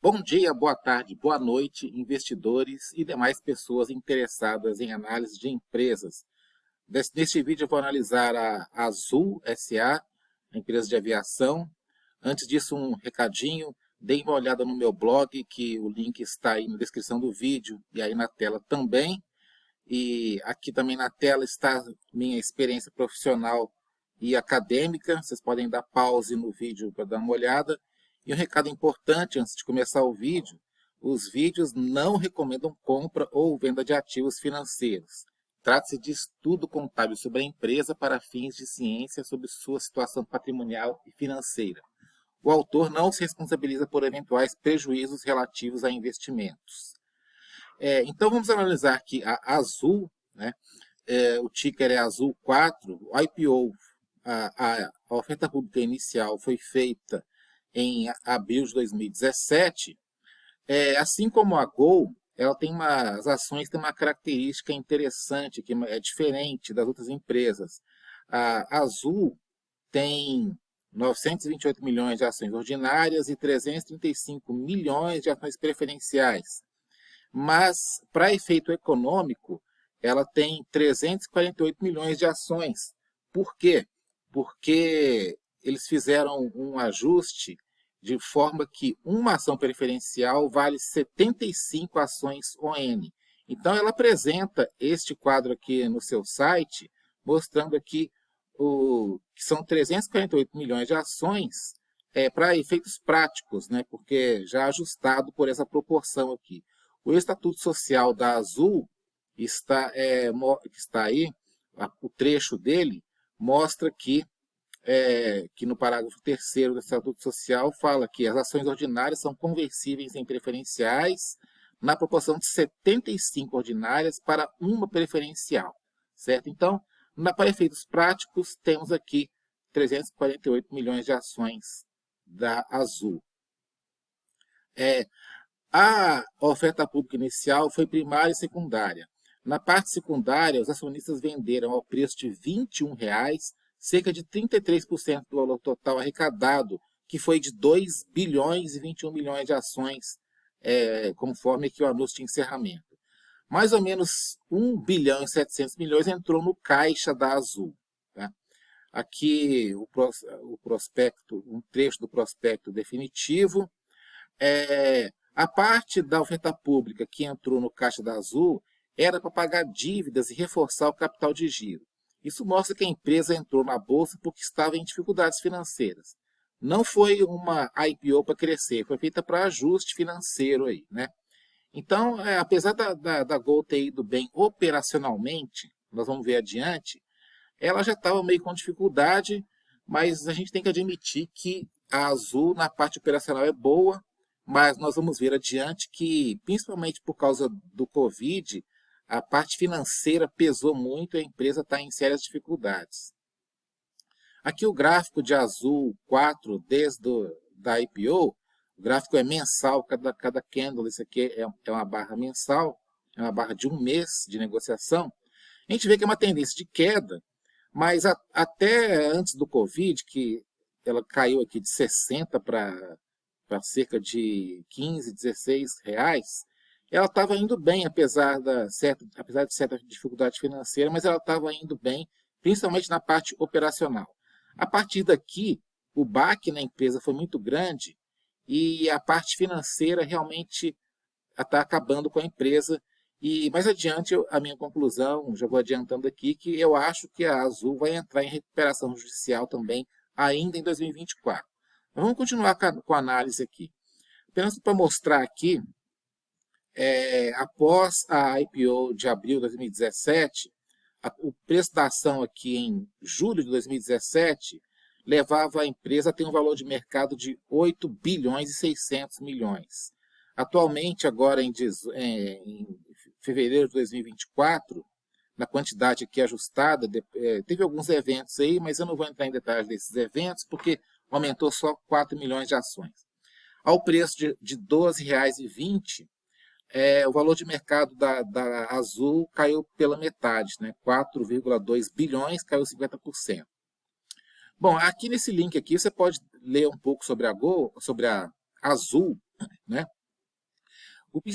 Bom dia, boa tarde, boa noite, investidores e demais pessoas interessadas em análise de empresas. Neste vídeo eu vou analisar a Azul SA, a empresa de aviação. Antes disso, um recadinho, deem uma olhada no meu blog, que o link está aí na descrição do vídeo e aí na tela também. E aqui também na tela está minha experiência profissional e acadêmica. Vocês podem dar pause no vídeo para dar uma olhada. E um recado importante antes de começar o vídeo: os vídeos não recomendam compra ou venda de ativos financeiros. Trata-se de estudo contábil sobre a empresa para fins de ciência sobre sua situação patrimonial e financeira. O autor não se responsabiliza por eventuais prejuízos relativos a investimentos. Então vamos analisar aqui a Azul, né? O ticker é Azul 4, o IPO, a oferta pública inicial foi feita em abril de 2017. Assim como a Gol, as ações têm uma característica interessante, que é diferente das outras empresas. A Azul tem 928 milhões de ações ordinárias e 335 milhões de ações preferenciais. Mas, para efeito econômico, ela tem 348 milhões de ações. Por quê? Porque eles fizeram um ajuste de forma que uma ação preferencial vale 75 ações ON. Então, ela apresenta este quadro aqui no seu site, mostrando aqui que são 348 milhões de ações para efeitos práticos, né? Porque já ajustado por essa proporção aqui. O Estatuto Social da Azul está aí, o trecho dele mostra que no parágrafo 3º do Estatuto Social fala que as ações ordinárias são conversíveis em preferenciais na proporção de 75 ordinárias para uma preferencial, certo? Então, para efeitos práticos, temos aqui 348 milhões de ações da Azul. A oferta pública inicial foi primária e secundária. Na parte secundária, os acionistas venderam ao preço de R$ 21, cerca de 33% do valor total arrecadado, que foi de 2 bilhões e 21 milhões de ações, conforme aqui o anúncio de encerramento. Mais ou menos 1 bilhão e 700 milhões entrou no caixa da Azul. Tá? Aqui o prospecto, um trecho do prospecto definitivo. A parte da oferta pública que entrou no caixa da Azul era para pagar dívidas e reforçar o capital de giro. Isso mostra que a empresa entrou na bolsa porque estava em dificuldades financeiras. Não foi uma IPO para crescer, foi feita para ajuste financeiro aí, né? Então, apesar da Gol ter ido bem operacionalmente, nós vamos ver adiante, ela já estava meio com dificuldade, mas a gente tem que admitir que a Azul na parte operacional é boa, mas nós vamos ver adiante que, principalmente por causa do Covid, a parte financeira pesou muito e a empresa está em sérias dificuldades. Aqui o gráfico de Azul 4, desde da IPO, o gráfico é mensal, cada candle, isso aqui é uma barra mensal, é uma barra de um mês de negociação. A gente vê que é uma tendência de queda, mas até antes do Covid, que ela caiu aqui de 60 para cerca de 15, 16 reais, ela estava indo bem, apesar de certa dificuldade financeira, mas ela estava indo bem, principalmente na parte operacional. A partir daqui, o baque na empresa foi muito grande e a parte financeira realmente está acabando com a empresa. E mais adiante, a minha conclusão, já vou adiantando aqui, que eu acho que a Azul vai entrar em recuperação judicial também, ainda em 2024. Vamos continuar com a análise aqui. Apenas para mostrar aqui, após a IPO de abril de 2017, o preço da ação aqui em julho de 2017 levava a empresa a ter um valor de mercado de 8 bilhões e 600 milhões. Atualmente, agora em fevereiro de 2024, na quantidade aqui ajustada, teve alguns eventos aí, mas eu não vou entrar em detalhes desses eventos, porque aumentou só 4 milhões de ações. Ao preço de R$ 12,20, o valor de mercado da Azul caiu pela metade, né? 4,2 bilhões, caiu 50%. Bom, aqui nesse link aqui você pode ler um pouco sobre a Azul, né?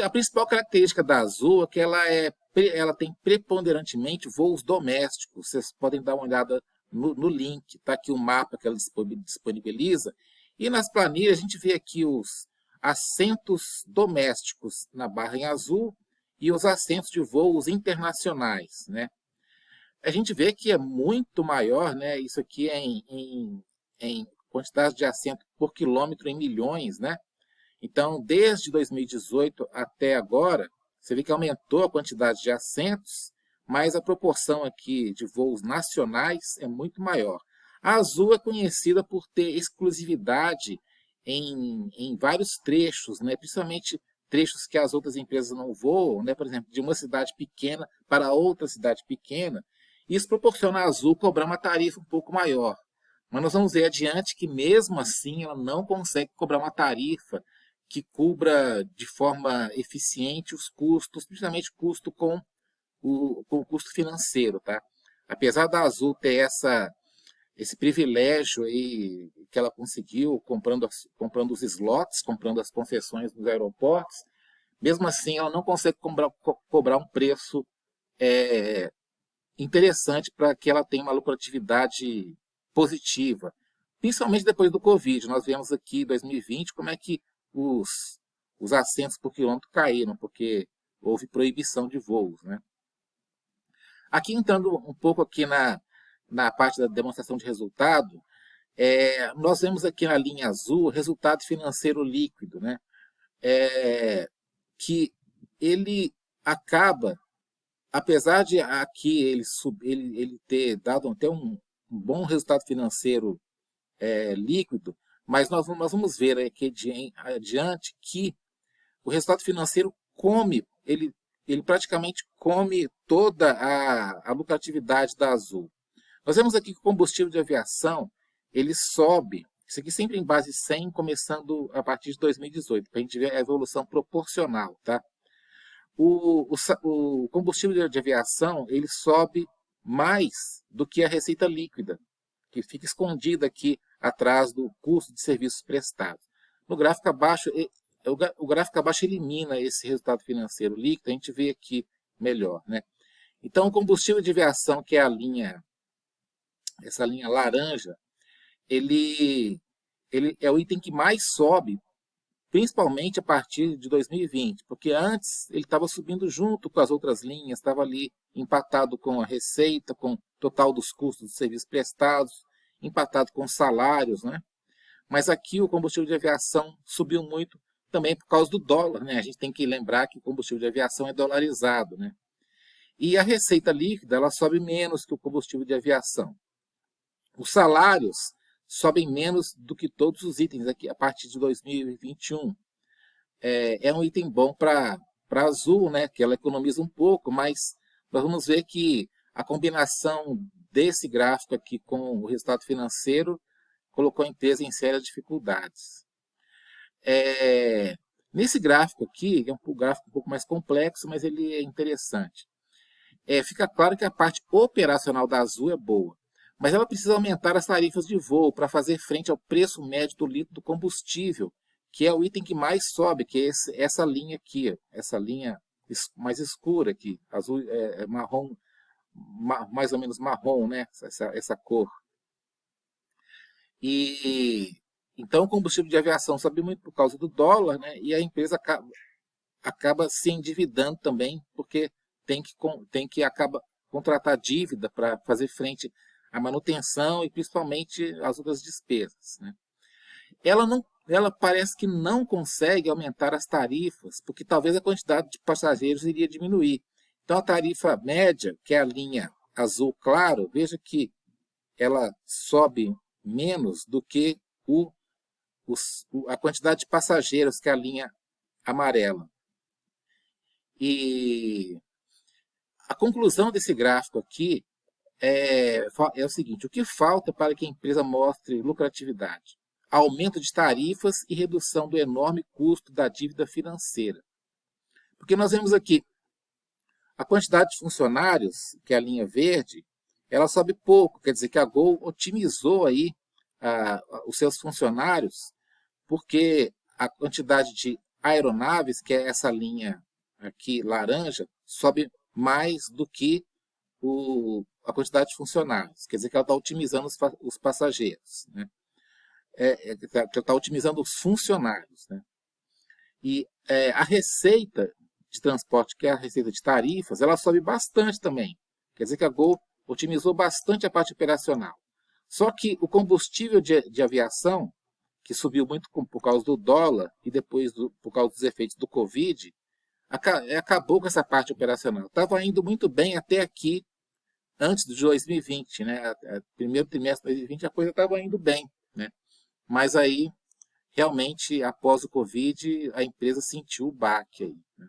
A principal característica da Azul é que ela tem preponderantemente voos domésticos. Vocês podem dar uma olhada no link, está aqui o mapa que ela disponibiliza. E nas planilhas a gente vê aqui os assentos domésticos na barra em azul e os assentos de voos internacionais, né? A gente vê que é muito maior, né? Isso aqui é em quantidade de assento por quilômetro em milhões, né? Então, desde 2018 até agora, você vê que aumentou a quantidade de assentos, mas a proporção aqui de voos nacionais é muito maior. A Azul é conhecida por ter exclusividade em vários trechos, né? Principalmente trechos que as outras empresas não voam, né? Por exemplo, de uma cidade pequena para outra cidade pequena. Isso proporciona a Azul cobrar uma tarifa um pouco maior. Mas nós vamos ver adiante que, mesmo assim, ela não consegue cobrar uma tarifa que cubra de forma eficiente os custos, principalmente custo com o custo financeiro, tá? Apesar da Azul ter esse privilégio aí que ela conseguiu comprando os slots, comprando as concessões dos aeroportos, mesmo assim ela não consegue cobrar um preço interessante para que ela tenha uma lucratividade positiva, principalmente depois do Covid. Nós vemos aqui em 2020 como é que os assentos por quilômetro caíram, porque houve proibição de voos, né? Aqui, entrando um pouco aqui na parte da demonstração de resultado, nós vemos aqui na linha azul resultado financeiro líquido, né? Que ele acaba, apesar de aqui ele ter dado até um bom resultado financeiro líquido, mas nós vamos ver aqui adiante que o resultado financeiro ele praticamente come toda a lucratividade da Azul. Nós vemos aqui que o combustível de aviação ele sobe, isso aqui sempre em base 100, começando a partir de 2018, para a gente ver a evolução proporcional, tá? O combustível de aviação ele sobe mais do que a receita líquida, que fica escondida aqui atrás do custo de serviços prestados. No gráfico abaixo, o gráfico abaixo elimina esse resultado financeiro líquido, a gente vê aqui melhor, né? Então, o combustível de aviação, que é essa linha laranja, ele é o item que mais sobe, principalmente a partir de 2020, porque antes ele estava subindo junto com as outras linhas, estava ali empatado com a receita, com o total dos custos dos serviços prestados, empatado com os salários, né? Mas aqui o combustível de aviação subiu muito também por causa do dólar, né? A gente tem que lembrar que o combustível de aviação é dolarizado, né? E a receita líquida, ela sobe menos que o combustível de aviação. Os salários sobem menos do que todos os itens aqui a partir de 2021. É um item bom para a Azul, né? Que ela economiza um pouco, mas nós vamos ver que a combinação desse gráfico aqui com o resultado financeiro colocou a empresa em sérias dificuldades. Nesse gráfico aqui, é um gráfico um pouco mais complexo, mas ele é interessante. Fica claro que a parte operacional da Azul é boa, mas ela precisa aumentar as tarifas de voo para fazer frente ao preço médio do litro do combustível, que é o item que mais sobe, que é essa linha aqui, essa linha mais escura aqui, azul, marrom, mais ou menos marrom, né? Essa cor. E então o combustível de aviação sobe muito por causa do dólar, né? E a empresa acaba se endividando também, porque tem que contratar dívida para fazer frente à manutenção e principalmente às outras despesas, né? Ela parece que não consegue aumentar as tarifas, porque talvez a quantidade de passageiros iria diminuir. Então a tarifa média, que é a linha azul claro, veja que ela sobe menos do que a quantidade de passageiros, que é a linha amarela. E a conclusão desse gráfico aqui é o seguinte: o que falta para que a empresa mostre lucratividade? Aumento de tarifas e redução do enorme custo da dívida financeira. Porque nós vemos aqui a quantidade de funcionários, que é a linha verde, ela sobe pouco, quer dizer que a Gol otimizou aí os seus funcionários, porque a quantidade de aeronaves, que é essa linha aqui laranja, sobe mais do que a quantidade de funcionários. Quer dizer que ela está otimizando os passageiros, né? Está otimizando os funcionários, né? E a receita de transporte, que é a receita de tarifas, ela sobe bastante também. Quer dizer que a Gol otimizou bastante a parte operacional. Só que o combustível de aviação, que subiu muito por causa do dólar e depois por causa dos efeitos do Covid, acabou com essa parte operacional. Estava indo muito bem até aqui, antes de 2020, né? Primeiro trimestre de 2020 a coisa estava indo bem, né? Mas aí, realmente, após o Covid, a empresa sentiu o baque aí, né?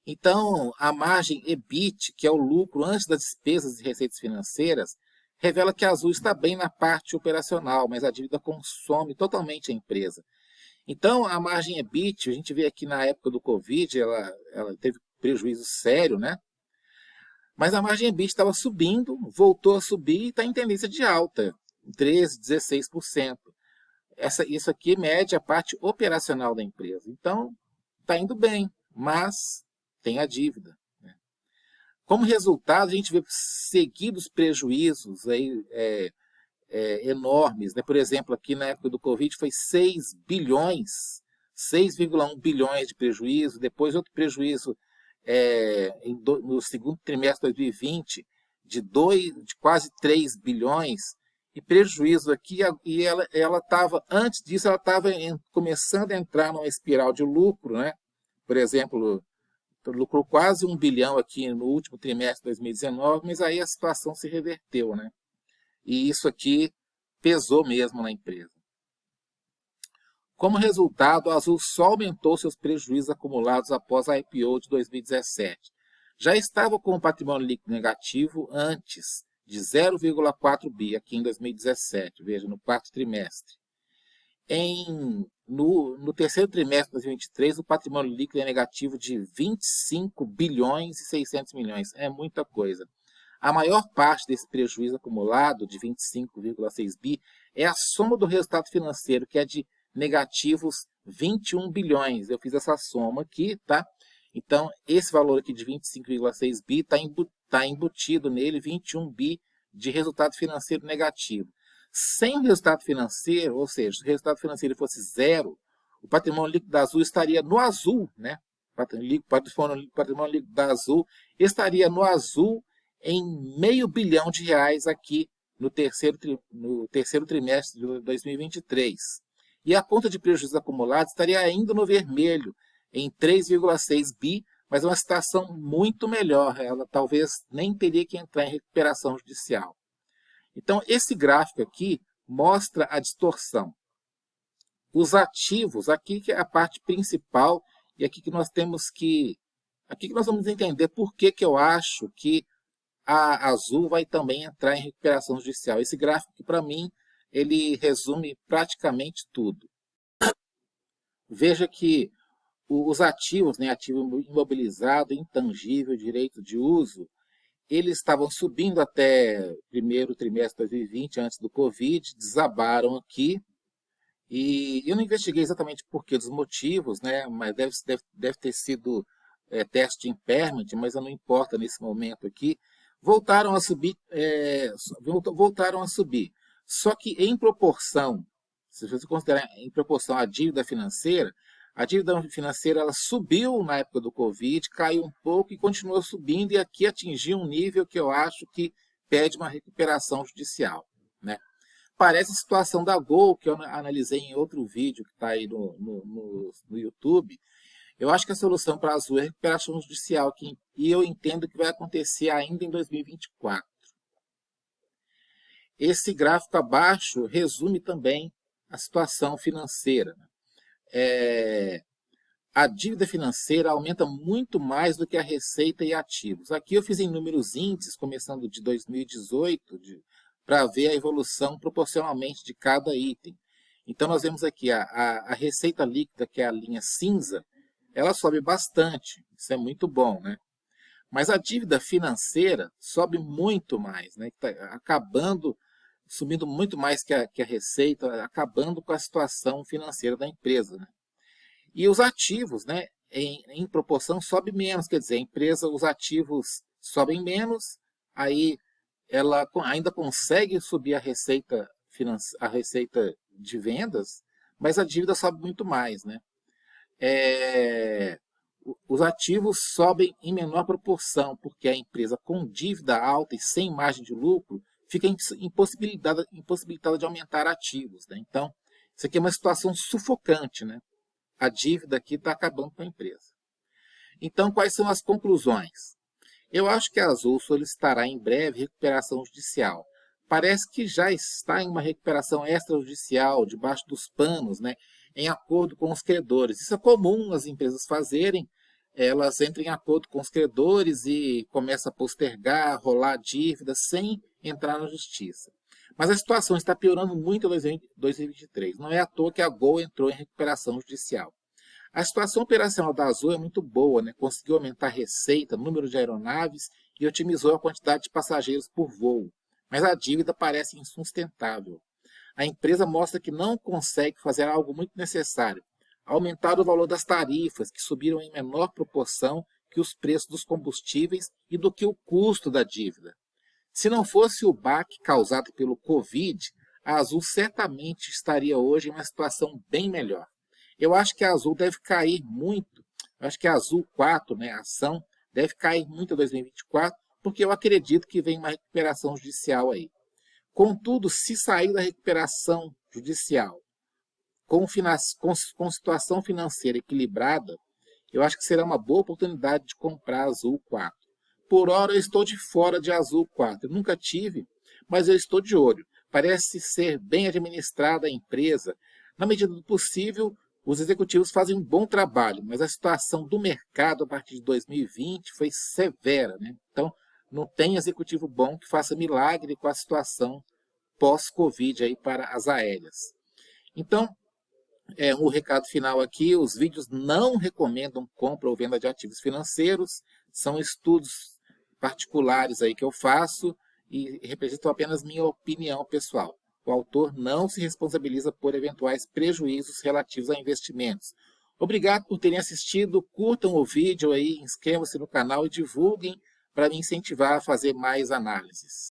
Então, a margem EBIT, que é o lucro antes das despesas e receitas financeiras, revela que a Azul está bem na parte operacional, mas a dívida consome totalmente a empresa. Então, a margem EBIT, a gente vê aqui na época do Covid, ela teve prejuízo sério, né? Mas a margem EBIT estava subindo, voltou a subir e está em tendência de alta, 13%, 16%. Isso aqui mede a parte operacional da empresa. Então, está indo bem, mas tem a dívida, né? Como resultado, a gente vê seguidos prejuízos aí, enormes, né? Por exemplo, aqui na época do Covid foi 6 bilhões, 6,1 bilhões de prejuízo, depois outro prejuízo no segundo trimestre de 2020 de quase 3 bilhões, e prejuízo aqui, e ela estava, antes disso, ela estava começando a entrar numa espiral de lucro, né? Por exemplo, lucrou quase 1 bilhão aqui no último trimestre de 2019, mas aí a situação se reverteu, né? E isso aqui pesou mesmo na empresa. Como resultado, a Azul só aumentou seus prejuízos acumulados após a IPO de 2017. Já estava com um patrimônio líquido negativo antes de 0,4 bi aqui em 2017, veja, no quarto trimestre. No terceiro trimestre de 2023, o patrimônio líquido é negativo de 25 bilhões e 600 milhões. É muita coisa. A maior parte desse prejuízo acumulado, de 25,6 bi, é a soma do resultado financeiro, que é de negativos 21 bilhões. Eu fiz essa soma aqui, tá? Então, esse valor aqui de 25,6 bi está embutido nele 21 bi de resultado financeiro negativo. Sem o resultado financeiro, ou seja, se o resultado financeiro fosse zero, o patrimônio líquido da Azul estaria no azul, né? O patrimônio líquido da Azul estaria no azul em R$500 bilhão aqui no terceiro trimestre de 2023. E a conta de prejuízos acumulados estaria ainda no vermelho, em 3,6 bi, mas uma situação muito melhor. Ela talvez nem teria que entrar em recuperação judicial. Então, esse gráfico aqui mostra a distorção. Os ativos, aqui que é a parte principal, e aqui que nós vamos entender por que eu acho que a Azul vai também entrar em recuperação judicial. Esse gráfico aqui, para mim, ele resume praticamente tudo. Veja que os ativos, né, ativo imobilizado, intangível, direito de uso, eles estavam subindo até primeiro trimestre de 2020, antes do Covid, desabaram aqui. E eu não investiguei exatamente por que dos motivos, né, mas deve ter sido teste de impairment, mas não importa nesse momento aqui. Voltaram a subir, voltaram a subir. Só que em proporção, se você considerar em proporção à dívida financeira ela subiu na época do Covid, caiu um pouco e continuou subindo, e aqui atingiu um nível que eu acho que pede uma recuperação judicial, né? Parece a situação da Gol, que eu analisei em outro vídeo que está aí no YouTube. Eu acho que a solução para a Azul é a recuperação judicial aqui, e eu entendo que vai acontecer ainda em 2024. Esse gráfico abaixo resume também a situação financeira. A dívida financeira aumenta muito mais do que a receita e ativos. Aqui eu fiz em números índices, começando de 2018, para ver a evolução proporcionalmente de cada item. Então, nós vemos aqui a receita líquida, que é a linha cinza, ela sobe bastante. Isso é muito bom, né? Mas a dívida financeira sobe muito mais, né? Tá subindo muito mais que a receita, acabando com a situação financeira da empresa, né? E os ativos, né, em proporção, sobe menos, quer dizer, a empresa, os ativos sobem menos, aí ela ainda consegue subir a receita de vendas, mas a dívida sobe muito mais, né? Os ativos sobem em menor proporção, porque a empresa com dívida alta e sem margem de lucro fica impossibilitada de aumentar ativos, né? Então, isso aqui é uma situação sufocante, né? A dívida aqui está acabando com a empresa. Então, quais são as conclusões? Eu acho que a Azul solicitará em breve recuperação judicial. Parece que já está em uma recuperação extrajudicial, debaixo dos panos, né, em acordo com os credores. Isso é comum as empresas fazerem, elas entram em acordo com os credores e começam a postergar, rolar dívidas sem entrar na justiça. Mas a situação está piorando muito em 2023. Não é à toa que a Gol entrou em recuperação judicial. A situação operacional da Azul é muito boa, né? Conseguiu aumentar a receita, número de aeronaves e otimizou a quantidade de passageiros por voo. Mas a dívida parece insustentável. A empresa mostra que não consegue fazer algo muito necessário: aumentar o valor das tarifas, que subiram em menor proporção que os preços dos combustíveis e do que o custo da dívida. Se não fosse o baque causado pelo Covid, a Azul certamente estaria hoje em uma situação bem melhor. Eu acho que a Azul deve cair muito. Eu acho que a Azul 4, né, a ação, deve cair muito em 2024, porque eu acredito que vem uma recuperação judicial aí. Contudo, se sair da recuperação judicial com situação financeira equilibrada, eu acho que será uma boa oportunidade de comprar a Azul 4. Por hora, eu estou de fora de Azul 4. Eu nunca tive, mas eu estou de olho. Parece ser bem administrada a empresa. Na medida do possível, os executivos fazem um bom trabalho, mas a situação do mercado a partir de 2020 foi severa, né? Então, não tem executivo bom que faça milagre com a situação pós-Covid aí para as aéreas. Então, um recado final aqui: os vídeos não recomendam compra ou venda de ativos financeiros, são estudos particulares aí que eu faço e representam apenas minha opinião pessoal. O autor não se responsabiliza por eventuais prejuízos relativos a investimentos. Obrigado por terem assistido, curtam o vídeo aí, inscrevam-se no canal e divulguem para me incentivar a fazer mais análises.